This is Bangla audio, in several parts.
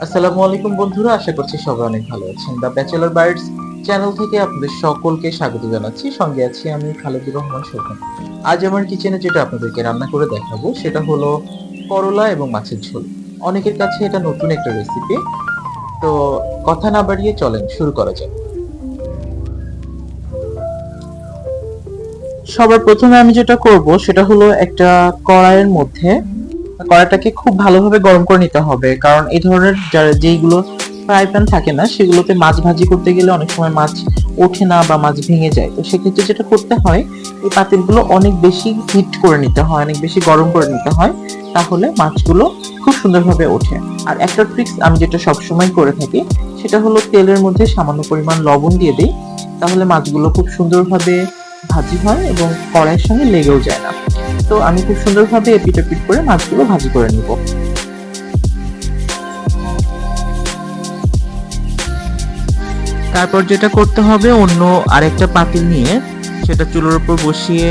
আসসালামু আলাইকুম বন্ধুরা, আশা করছি সবাই অনেক ভালো আছেন। দ্য ব্যাচেলর বাইটস চ্যানেল থেকে আপনাদের সকলকে স্বাগত জানাচ্ছি। সঙ্গে আছি আমি খালেদুর রহমান শোভন। আজ আমার কিচেনে যেটা আপনাদেরকে রান্না করে দেখাবো সেটা হলো করলা এবং মাছের ঝোল। অনেকের কাছে এটা নতুন একটা রেসিপি। তো কথা না বাড়িয়ে চলেন শুরু করা যাক। সবার প্রথমে আমি যেটা করব সেটা হলো একটা কড়াইয়ের মধ্যে কড়াইটাকে খুব ভালোভাবে গরম করে নিতে হবে, কারণ এই ধরনের যেইগুলো ফ্রাই প্যান থাকে না সেগুলোতে মাছ ভাজি করতে গেলে অনেক সময় মাছ ওঠে না বা মাছ ভেঙে যায়। তো সেক্ষেত্রে যেটা করতে হয়, এই পাতিলগুলো অনেক বেশি হিট করে নিতে হয়, অনেক বেশি গরম করে নিতে হয়, তাহলে মাছগুলো খুব সুন্দরভাবে ওঠে। আর একটা ট্রিক্স আমি যেটা সবসময় করে থাকি সেটা হলো তেলের মধ্যে সামান্য পরিমাণ লবণ দিয়ে দিই, তাহলে মাছগুলো খুব সুন্দরভাবে ভাজি হয় এবং কড়াইয়ের সঙ্গে লেগেও যায় না। তো আমি খুব সুন্দরভাবে এপিট ওপিট করে মাছগুলো ভাজি করে নিব। তারপর যেটা করতে হবে, অন্য আরেকটা পাতিল নিয়ে সেটা চুলার উপর বসিয়ে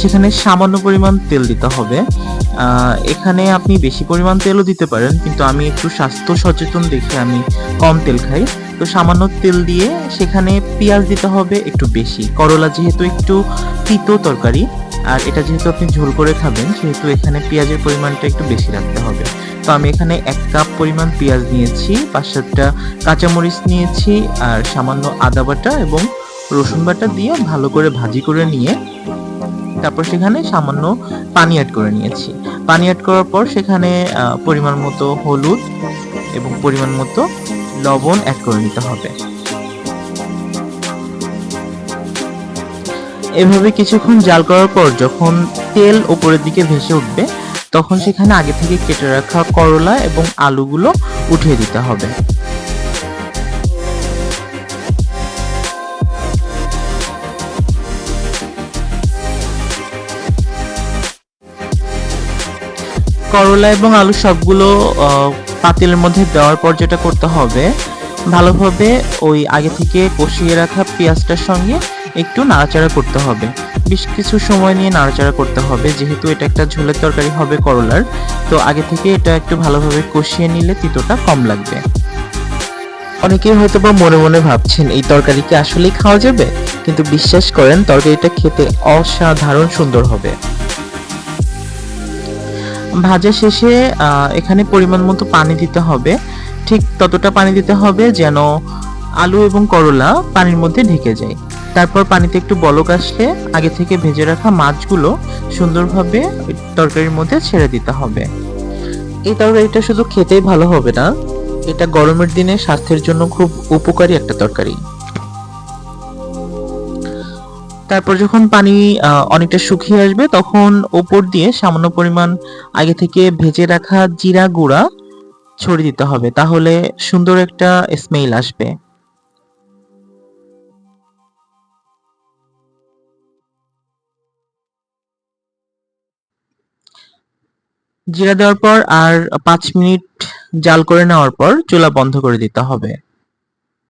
সেখানে সামান্য পরিমাণ তেল দিতে হবে। এখানে আপনি বেশি পরিমাণ তেলও দিতে পারেন, কিন্তু আমি একটু স্বাস্থ্য সচেতন দেখে আমি কম তেল খাই। তো সামান্য তেল দিয়ে সেখানে পেঁয়াজ দিতে হবে একটু বেশি, করলা যেহেতু একটু তিতো তরকারি, আর এটা যেহেতু আপনি ঝোল করে খাবেন সেহেতু এখানে পেঁয়াজের পরিমাণটা একটু বেশি রাখতে হবে। তো আমি এখানে 1 কাপ পরিমাণ পেঁয়াজ নিয়েছি, 5-7টা কাঁচামরিচ নিয়েছি, আর সামান্য আদা বাটা এবং রসুন বাটা দিয়ে ভালো করে ভাজি করে নিয়ে তারপর সেখানে সামান্য পানি অ্যাড করে নিয়েছি। পানি অ্যাড করার পর সেখানে পরিমাণ মতো হলুদ এবং পরিমাণ মতো লবণ অ্যাড করে নিতে হবে। এভাবে কিছুক্ষণ জাল করার পর যখন তেল উপরের দিকে ভেসে উঠবে, তখন সেখানে আগে থেকে কেটে রাখা করলা এবং আলুগুলো উঠিয়ে দিতে হবে। করলা এবং আলু সবগুলো পাতিলের মধ্যে দেওয়ার পর যেটা করতে হবে, ভালোভাবে ওই আগে থেকে কষিয়ে রাখা পেঁয়াজটার সঙ্গে একটু নাড়াচাড়া করতে হবে। বেশ কিছু সময় নিয়ে নাড়াচাড়া করতে হবে, যেহেতু এটা একটা ঝোলের তরকারি হবে করলার। তো আগে থেকে এটা একটু ভালোভাবে কষিয়ে নিলে তিতোটা কম লাগবে। অনেকেই হয়তো বা মনে মনে ভাবছেন এই তরকারি কি আসলেই খাওয়া যাবে, কিন্তু বিশ্বাস করেন তরকারিটা খেতে অসাধারণ সুন্দর হবে। ভাজা শেষে এখানে পরিমাণ মতো পানি দিতে হবে। ঠিক ততটা পানি দিতে হবে যেন আলু এবং করলা পানির মধ্যে ঢেকে যায়। তারপর পানিতে একটু বলক আসলে আগে থেকে ভেজে রাখা মাছগুলো সুন্দরভাবে ওই তরকারির মধ্যে ছেড়ে দিতে হবে। এই তরকারিটা শুধু খেতেই ভালো হবে না, এটা গরমের দিনে স্বাস্থ্যের জন্য খুব উপকারী একটা তরকারি। তারপর যখন পানি অনেকটা শুকিয়ে আসবে, তখন উপর দিয়ে সামান্য পরিমাণ আগে থেকে ভেজে রাখা জিরা গুঁড়া ছড়িয়ে দিতে হবে, তাহলে সুন্দর একটা স্মেল আসবে। জিরা দেওয়ার পর আর 5 মিনিট জাল করে নেওয়ার পর চুলা বন্ধ করে দিতে হবে।